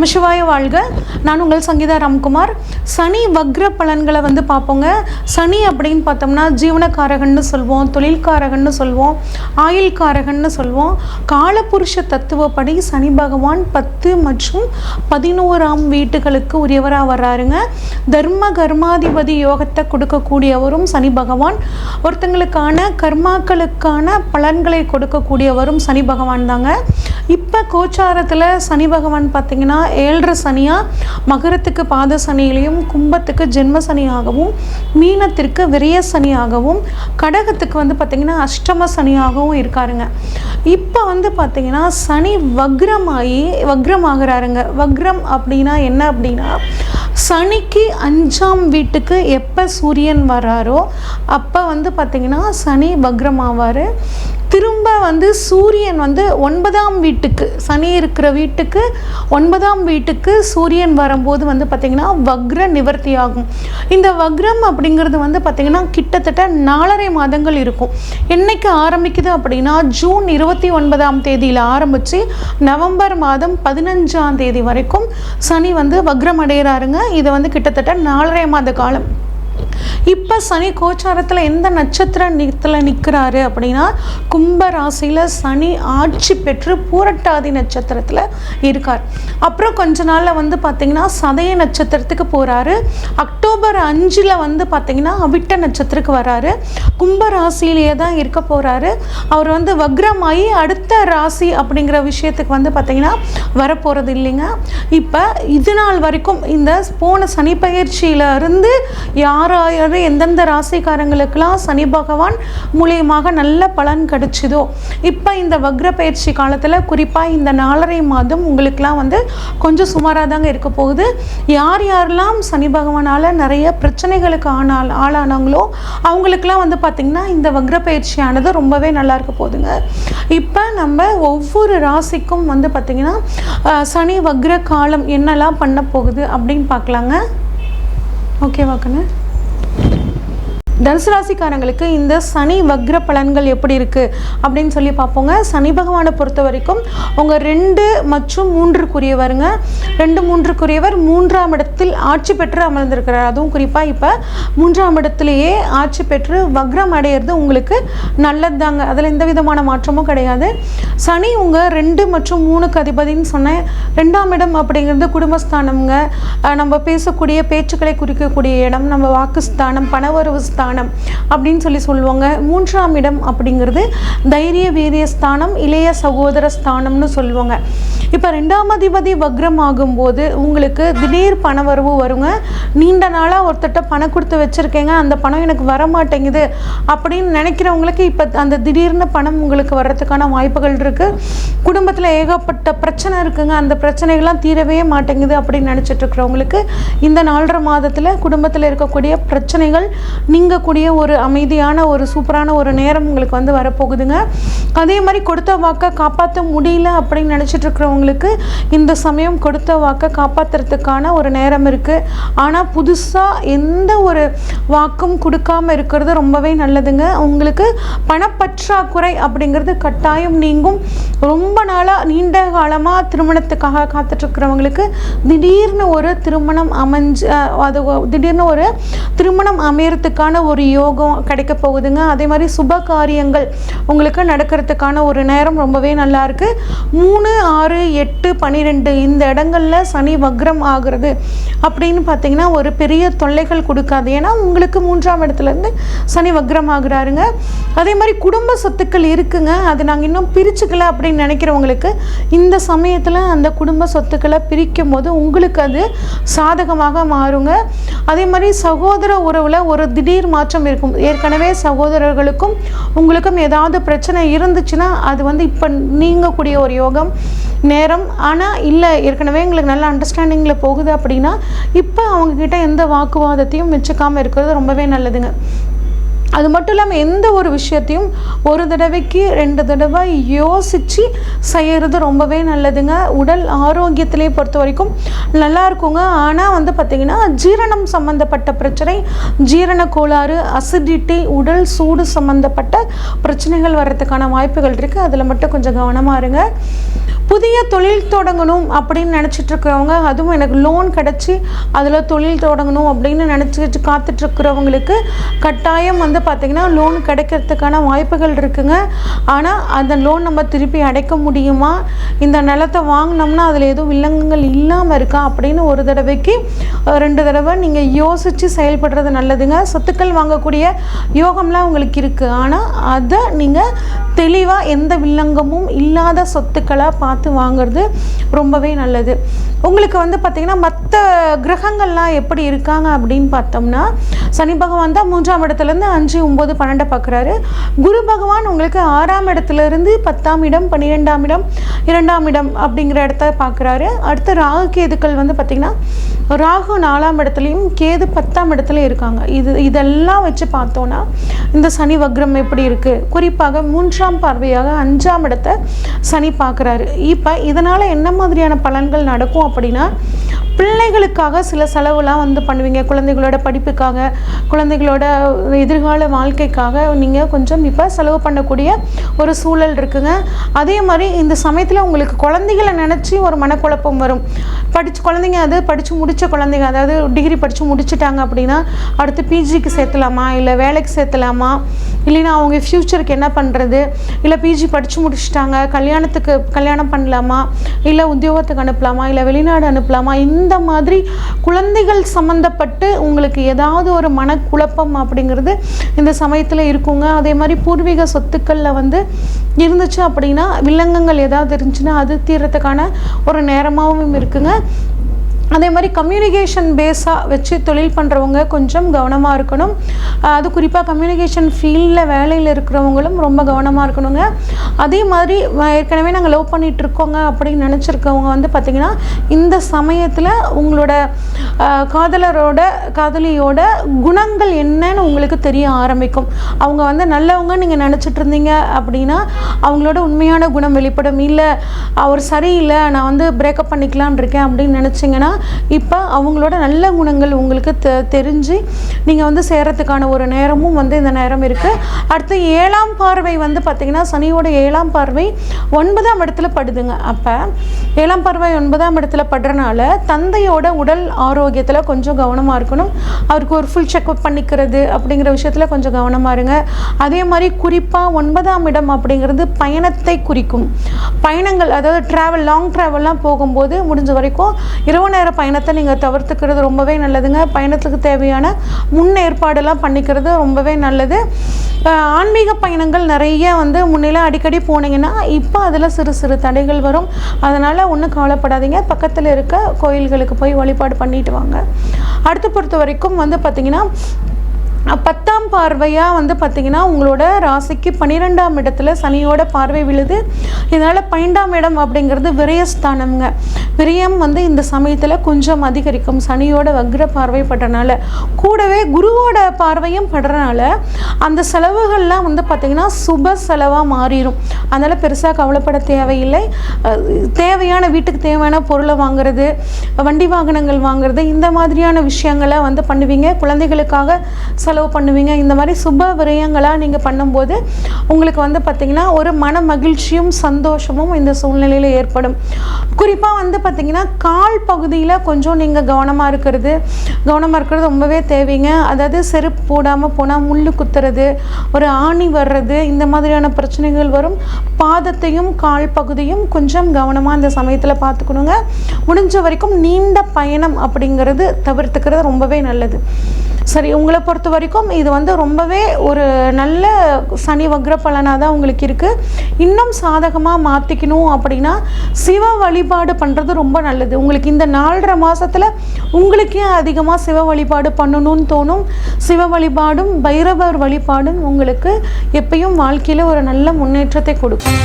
நமசிவாய வாழ்க. நான் உங்கள் சங்கீதா ராம்குமார். சனி வக்ர பலன்களை வந்து பார்ப்போங்க. சனி அப்படின்னு பார்த்தோம்னா ஜீவனக்காரகன்னு சொல்வோம், தொழில்காரகன்னு சொல்வோம், ஆயுள்காரகன்னு சொல்வோம். காலபுருஷ தத்துவப்படி சனி பகவான் 10 மற்றும் 11ஆம் வீட்டுகளுக்கு உரியவராக வர்றாருங்க. தர்ம கர்மாதிபதி யோகத்தை கொடுக்கக்கூடியவரும் சனி பகவான். ஒருத்தங்களுக்கான கர்மாக்களுக்கான பலன்களை கொடுக்கக்கூடியவரும் சனி பகவான் தாங்க. இப்போ கோச்சாரத்தில் சனி பகவான் பார்த்திங்கன்னா 7.5 சனியாக மகரத்துக்கு பாத சனியிலையும், கும்பத்துக்கு ஜென்ம சனியாகவும், மீனத்திற்கு விரய சனியாகவும், கடகத்துக்கு வந்து பார்த்திங்கன்னா அஷ்டம சனியாகவும் இருக்காருங்க. இப்போ வந்து பார்த்திங்கன்னா சனி வக்ரமாகிறாருங்க. வக்ரம் அப்படின்னா என்ன அப்படின்னா, சனிக்கு 5ஆம் வீட்டுக்கு எப்போ சூரியன் வராரோ அப்போ வந்து பார்த்திங்கன்னா சனி வக்ரமாவார். திரும்ப வந்து சூரியன் வந்து 9ஆம் வீட்டுக்கு, சனி இருக்கிற வீட்டுக்கு 9ஆம் வீட்டுக்கு சூரியன் வரும்போது வந்து பார்த்திங்கன்னா வக்ர நிவர்த்தி ஆகும். இந்த வக்ரம் அப்படிங்கிறது வந்து பார்த்திங்கன்னா கிட்டத்தட்ட 4.5 மாதங்கள் இருக்கும். என்னைக்கு ஆரம்பிக்குது அப்படின்னா ஜூன் 29ஆம் தேதியில் ஆரம்பித்து நவம்பர் மாதம் 15ஆம் தேதி வரைக்கும் சனி வந்து வக்ரம் அடைகிறாருங்க. இது வந்து கிட்டத்தட்ட 4.5 மாத காலம். இப்போ சனி கோச்சாரத்தில் எந்த நட்சத்திரத்தில் நிற்கிறாரு அப்படின்னா கும்ப ராசியில் சனி ஆட்சி பெற்று பூரட்டாதி நட்சத்திரத்தில் இருக்கார். அப்புறம் கொஞ்ச நாளில் வந்து பார்த்திங்கன்னா சதய நட்சத்திரத்துக்கு போகிறாரு. அக்டோபர் 5 வந்து பார்த்திங்கன்னா அவிட்ட நட்சத்திரத்துக்கு வராரு. கும்ப ராசியிலேயே தான் இருக்க போகிறாரு. அவர் வந்து வக்ரமாகி அடுத்த ராசி அப்படிங்கிற விஷயத்துக்கு வந்து பார்த்திங்கன்னா வரப்போகிறது இல்லைங்க. இப்போ இது நாள் வரைக்கும் இந்த போன சனி பயிற்சியிலிருந்து யாராவது எந்தெந்த ராசிக்காரங்களுக்கெல்லாம் சனி பகவான் மூலியமாக நல்ல பலன் கிடைச்சிதோ, இப்போ இந்த வக்ர பயிற்சி காலத்தில் குறிப்பாக இந்த 4.5 மாதம் உங்களுக்கெல்லாம் வந்து கொஞ்சம் சுமாராக தாங்க இருக்க போகுது. யார் யாரெல்லாம் சனி பகவானால் நிறைய பிரச்சனைகளுக்கு ஆளானாங்களோ அவங்களுக்கெல்லாம் வந்து பார்த்திங்கன்னா இந்த வக்ர பயிற்சியானது ரொம்பவே நல்லா இருக்க போகுதுங்க. இப்போ நம்ம ஒவ்வொரு ராசிக்கும் வந்து பார்த்திங்கன்னா சனி வக்ர காலம் என்னெல்லாம் பண்ண போகுது அப்படின்னு பார்க்கலாங்க. ஓகேவாக்கண்ணே? தனுசு ராசிக்காரங்களுக்கு இந்த சனி வக்ர பலன்கள் எப்படி இருக்குது அப்படின்னு சொல்லி பார்ப்போங்க. சனி பகவானை பொறுத்த வரைக்கும் உங்கள் 2 மற்றும் 3க்குரியவருங்க. 2, 3க்குரியவர் 3ஆம் இடத்தில் ஆட்சி பெற்று அமர்ந்திருக்கிறார். அதுவும் குறிப்பாக இப்போ 3ஆம் இடத்துலையே ஆட்சி பெற்று வக்ரம் அடையிறது உங்களுக்கு நல்லது தாங்க. அதில் எந்த விதமான மாற்றமும் கிடையாது. சனி உங்கள் 2 மற்றும் 3க்கு அதிபதினு சொன்னேன். 2ஆம் இடம் அப்படிங்கிறது குடும்பஸ்தானம்ங்க. நம்ம பேசக்கூடிய பேச்சுக்களை குறிக்கக்கூடிய இடம், நம்ம வாக்குஸ்தானம், பணவரவு ஸ்தானம் அப்படின்னு சொல்லி சொல்லுவாங்க. 3ஆம் இடம் அப்படிங்கிறது தைரிய வீரிய ஸ்தானம், இளைய சகோதர ஸ்தானம்னு சொல்லுவாங்க. இப்போ 2ஆம் அதிபதி வக்ரம் ஆகும்போது உங்களுக்கு திடீர் பணவரவு வருங்க. நீண்ட நாளாக ஒருத்தட்ட பணம் கொடுத்து வச்சுருக்கேங்க, அந்த பணம் எனக்கு வர மாட்டேங்குது அப்படின்னு நினைக்கிறவங்களுக்கு இப்போ அந்த திடீர்னு பணம் உங்களுக்கு வர்றதுக்கான வாய்ப்புகள் இருக்குது. குடும்பத்தில் ஏகப்பட்ட பிரச்சனை இருக்குங்க, அந்த பிரச்சனைகள்லாம் தீரவே மாட்டேங்குது அப்படின்னு நினச்சிட்டு இருக்கிறவங்களுக்கு இந்த 4.5 மாதத்தில் குடும்பத்தில் இருக்கக்கூடிய பிரச்சனைகள் நீங்கக்கூடிய ஒரு அமைதியான ஒரு சூப்பரான ஒரு நேரம் உங்களுக்கு வந்து வரப்போகுதுங்க. அதே மாதிரி கொடுத்த வாக்கை காப்பாற்ற முடியல அப்படின்னு நினச்சிட்டு இருக்கிறவங்களுக்கு இந்த சமயம் கொடுத்த வாக்கை காப்பாற்றுறதுக்கான ஒரு நேரம் இருக்குது. ஆனால் புதுசாக எந்த ஒரு வாக்கும் கொடுக்காமல் இருக்கிறது ரொம்பவே நல்லதுங்க. உங்களுக்கு பணப்பற்றாக்குறை அப்படிங்கிறது கட்டாயம் நீங்கும். ரொம்ப நாளாக நீண்ட காலமாக திருமணத்துக்காக காத்துட்ருக்கிறவங்களுக்கு திடீர்னு ஒரு திருமணம் திடீர்னு ஒரு திருமணம் அமையறதுக்கான ஒரு யோகம் கிடைக்க போகுதுங்க. அதே மாதிரி சுப காரியங்கள் உங்களுக்கு நடக்கிறதுக்கான ஒரு நேரம் ரொம்பவே நல்லா இருக்கு. 3, 6, 8, 12 இந்த இடங்கள்ல சனி வக்ரம் ஆகுறது அப்படின்னு பார்த்தீங்கன்னா ஒரு பெரிய தொல்லைகள் கொடுக்காது. ஏன்னா உங்களுக்கு 3ஆம் இடத்துலேருந்து சனி வக்ரம் ஆகுறாருங்க. அதே மாதிரி குடும்ப சொத்துக்கள் இருக்குங்க, அது நாங்கள் இன்னும் பிரிச்சுக்கல அப்படின்னு நினைக்கிறவங்களுக்கு இந்த சமயத்தில் அந்த குடும்ப சொத்துக்களை பிரிக்கும் போது உங்களுக்கு அது சாதகமாக மாறுங்க. அதே மாதிரி சகோதர உறவில் ஒரு திடீர் மாற்றம் இருக்கும். ஏற்கனவே சகோதரர்களுக்கும் உங்களுக்கும் ஏதாவது பிரச்சனை இருந்துச்சுன்னா அது வந்து இப்போ நீங்கக்கூடிய ஒரு யோகம் நேரம். ஆனால் இல்லை, ஏற்கனவே எங்களுக்கு நல்ல அண்டர்ஸ்டாண்டிங்கில் போகுது அப்படின்னா இப்போ அவங்கக்கிட்ட எந்த வாக்குவாதத்தையும் வச்சுக்காமல் இருக்கிறது ரொம்பவே நல்லதுங்க. அது மட்டும் இல்லாமல் எந்த ஒரு விஷயத்தையும் ஒரு தடவைக்கு 2 தடவை யோசித்து செய்கிறது ரொம்பவே நல்லதுங்க. உடல் ஆரோக்கியத்திலே பொறுத்த வரைக்கும் நல்லா இருக்குங்க. ஆனால் வந்து பார்த்திங்கன்னா ஜீரணம் சம்மந்தப்பட்ட பிரச்சனை, ஜீரண கோளாறு, அசிடிட்டி, உடல் சூடு சம்மந்தப்பட்ட பிரச்சனைகள் வர்றதுக்கான வாய்ப்புகள் இருக்குது. அதில் மட்டும் கொஞ்சம் கவனமாக இருங்க. புதிய தொழில் தொடங்கணும் அப்படின்னு நினச்சிட்டு இருக்கிறவங்க, அதுவும் எனக்கு லோன் கிடச்சி அதில் தொழில் தொடங்கணும் அப்படின்னு நினச்சிட்டு காத்துட்ருக்கிறவங்களுக்கு கட்டாயம் வந்து பார்த்திங்கன்னா லோன் கிடைக்கிறதுக்கான வாய்ப்புகள் இருக்குங்க. ஆனால் அந்த லோன் நம்ம திருப்பி அடைக்க முடியுமா, இந்த நிலத்தை வாங்கினோம்னா அதில் எதுவும் வில்லங்கங்கள் இல்லாமல் இருக்கா அப்படின்னு ஒரு தடவைக்கு 2 தடவை நீங்கள் யோசித்து செயல்படுறது நல்லதுங்க. சொத்துக்கள் வாங்கக்கூடிய யோகம்லாம் உங்களுக்கு இருக்குது, ஆனால் அதை நீங்கள் தெளிவாக எந்த வில்லங்கமும் இல்லாத சொத்துக்களாக பார்த்து வாங்கிறது ரொம்பவே நல்லது. உங்களுக்கு வந்து பார்த்திங்கன்னா மற்ற கிரகங்கள்லாம் எப்படி இருக்காங்க அப்படின்னு பார்த்தோம்னா, சனி பகவான் தான் 3ஆம் இடத்துலேருந்து 5, 9, 12 பார்க்குறாரு. குரு பகவான் உங்களுக்கு 6ஆம் இடத்துலேருந்து 10ஆம் இடம், 12ஆம் இடம், 2ஆம் இடம் அப்படிங்கிற இடத்த பார்க்குறாரு. அடுத்து ராகு கேதுக்கள் வந்து பார்த்திங்கன்னா ராகு 4ஆம் இடத்துலையும் கேது 10ஆம் இடத்துலையும் இருக்காங்க. இதெல்லாம் வச்சு பார்த்தோன்னா இந்த சனி வக்ரம் எப்படி இருக்குது, குறிப்பாக 3ஆம் பார்வையாக 5ஆம் இடத்தை சனி பார்க்குறாரு. இப்போ இதனால் என்ன மாதிரியான பலன்கள் நடக்கும் அப்படின்னா, பிள்ளைகளுக்காக சில செலவுலாம் வந்து பண்ணுவீங்க. குழந்தைகளோட படிப்புக்காக, குழந்தைகளோட எதிர்கால வாழ்க்கைக்காக நீங்கள் கொஞ்சம் இப்போ செலவு பண்ணக்கூடிய ஒரு சூழல் இருக்குங்க. அதே மாதிரி இந்த சமயத்தில் உங்களுக்கு குழந்தைகளை நினச்சி ஒரு மனக்குழப்பம் வரும். குழந்தைங்க அது படித்து முடித்த குழந்தைங்க, அதாவது டிகிரி படித்து முடிச்சுட்டாங்க அப்படின்னா அடுத்து பிஜிக்கு சேர்த்தலாமா, இல்லை வேலைக்கு சேர்த்தலாமா, இல்லைன்னா அவங்க ஃப்யூச்சருக்கு என்ன பண்ணுறது, இல்லை பிஜி படித்து முடிச்சுட்டாங்க கல்யாணம் பண்ணலாமா, இல்லை உத்தியோகத்துக்கு அனுப்பலாமா, இல்லை வெளிநாடு அனுப்பலாமா, இந்த மாதிரி குழந்தைகள் சம்மந்தப்பட்டு உங்களுக்கு ஏதாவது ஒரு மனக்குழப்பம் அப்படிங்கிறது இந்த சமயத்தில் இருக்குங்க. அதே மாதிரி பூர்வீக சொத்துக்களில் வந்து இருந்துச்சு அப்படின்னா, வில்லங்கங்கள் ஏதாவது இருந்துச்சுன்னா அது தீர்றதுக்கான ஒரு நேரமாகவும் இருக்குங்க. அதே மாதிரி கம்யூனிகேஷன் பேஸாக வச்சு தொழில் பண்ணுறவங்க கொஞ்சம் கவனமாக இருக்கணும். அது குறிப்பாக கம்யூனிகேஷன் ஃபீல்டில் வேலையில் இருக்கிறவங்களும் ரொம்ப கவனமாக இருக்கணுங்க. அதே மாதிரி ஏற்கனவே நாங்கள் லவ் பண்ணிகிட்டு இருக்கோங்க அப்படின்னு நினச்சிருக்கவங்க வந்து பார்த்திங்கன்னா இந்த சமயத்தில் உங்களோட காதலியோட குணங்கள் என்னன்னு உங்களுக்கு தெரிய ஆரம்பிக்கும். அவங்க வந்து நல்லவங்க நீங்கள் நினச்சிட்டு இருந்தீங்க அப்படின்னா அவங்களோட உண்மையான குணம் வெளிப்படும். இல்லை அவர் சரியில்லை, நான் வந்து பிரேக்கப் பண்ணிக்கலான் இருக்கேன் அப்படின்னு நினச்சிங்கன்னா இப்போ அவங்களோட நல்ல குணங்கள் உங்களுக்கு தெரிஞ்சு நீங்கள் வந்து சேரத்துக்கான ஒரு நேரமும் வந்து இந்த நேரம் இருக்குது. அடுத்து 7ஆம் பார்வை வந்து பார்த்திங்கன்னா சனியோட 7ஆம் பார்வை 9ஆம் இடத்துல படுதுங்க. அப்போ 7ஆம் பார்வை 9ஆம் இடத்துல படுறனால தந்தையோட உடல் ஆரோக்கியத்தில் கொஞ்சம் கவனமாக இருக்கணும். அவருக்கு ஒரு ஃபுல் செக்அப் பண்ணிக்கிறது அப்படிங்கிற விஷயத்தில் கொஞ்சம் கவனமாக இருங்க. அதே மாதிரி குறிப்பாக 9ஆம் இடம் அப்படிங்கிறது பயணத்தை குறிக்கும். பயணங்கள், அதாவது லாங் ட்ராவல்லாம் போகும்போது முடிஞ்ச வரைக்கும் இரவு நேர பயணத்தை நீங்கள் தவிர்த்துக்கிறது ரொம்பவே நல்லதுங்க. பயணத்துக்கு தேவையான முன்னேற்பாடெல்லாம் பண்ணிக்கிறது ரொம்பவே நல்லது. ஆன்மீக பயணங்கள் நிறைய வந்து முன்னெல்லாம் அடிக்கடி போனீங்கன்னா இப்போ அதில் சிறு சிறு தடைகள் வரும். அதனால் ஒன்றும் கவலைப்படாதீங்க. பக்கத்தில் இருக்க கோயில்களுக்கு போய் வழிபாடு பண்ணிட்டு வாங்க. அடுத்து பொறுத்த வரைக்கும் வந்து பார்த்திங்கன்னா 10ஆம் பார்வையாக வந்து பார்த்திங்கன்னா உங்களோட ராசிக்கு 12ஆம் இடத்துல சனியோட பார்வை விழுது. இதனால் 12ஆம் இடம் அப்படிங்கிறது விரயஸ்தானம்ங்க. விரயம் வந்து இந்த சமயத்தில் கொஞ்சம் அதிகரிக்கும் சனியோட வக்ர பார்வை படுறனால. கூடவே குருவோட பார்வையும் படுறனால அந்த செலவுகள்லாம் வந்து பார்த்திங்கன்னா சுப செலவாக மாறிடும். அதனால் பெருசாக கவலைப்பட தேவையில்லை. தேவையான வீட்டுக்கு தேவையான பொருளை வாங்குறது, வண்டி வாகனங்கள் வாங்குறது, இந்த மாதிரியான விஷயங்களை வந்து பண்ணுவீங்க. குழந்தைகளுக்காக செலவு பண்ணுவீங்க. இந்த மாதிரி சுப விரயங்களாக நீங்கள் பண்ணும்போது உங்களுக்கு வந்து பார்த்திங்கன்னா ஒரு மன மகிழ்ச்சியும் சந்தோஷமும் இந்த சூழ்நிலையில் ஏற்படும். குறிப்பாக வந்து பார்த்திங்கன்னா கால் பகுதியில் கொஞ்சம் நீங்கள் கவனமாக இருக்கிறது ரொம்பவே தேவைங்க. அதாவது செருப்பு போடாமல் போனால் முள் குத்துறது, ஒரு ஆணி வர்றது, இந்த மாதிரியான பிரச்சனைகள் வரும். பாதத்தையும் கால் பகுதியும் கொஞ்சம் கவனமாக இந்த சமயத்தில் பார்த்துக்கணுங்க. முடிஞ்ச வரைக்கும் நீண்ட பயணம் அப்படிங்கிறது தவிர்த்துக்கிறது ரொம்பவே நல்லது. சரி, உங்களை பொறுத்த வரைக்கும் இது வந்து ரொம்பவே ஒரு நல்ல சனி வக்ர பலனாக தான் உங்களுக்கு இருக்குது. இன்னும் சாதகமாக மாற்றிக்கணும் அப்படின்னா சிவ வழிபாடு பண்ணுறது ரொம்ப நல்லது. உங்களுக்கு இந்த 4.5 மாதத்தில் உங்களுக்கே அதிகமாக சிவ வழிபாடு பண்ணணும்னு தோணும். சிவ வழிபாடும் பைரவர் வழிபாடும் உங்களுக்கு எப்பயும் வாழ்க்கையில் ஒரு நல்ல முன்னேற்றத்தை கொடுக்கும்.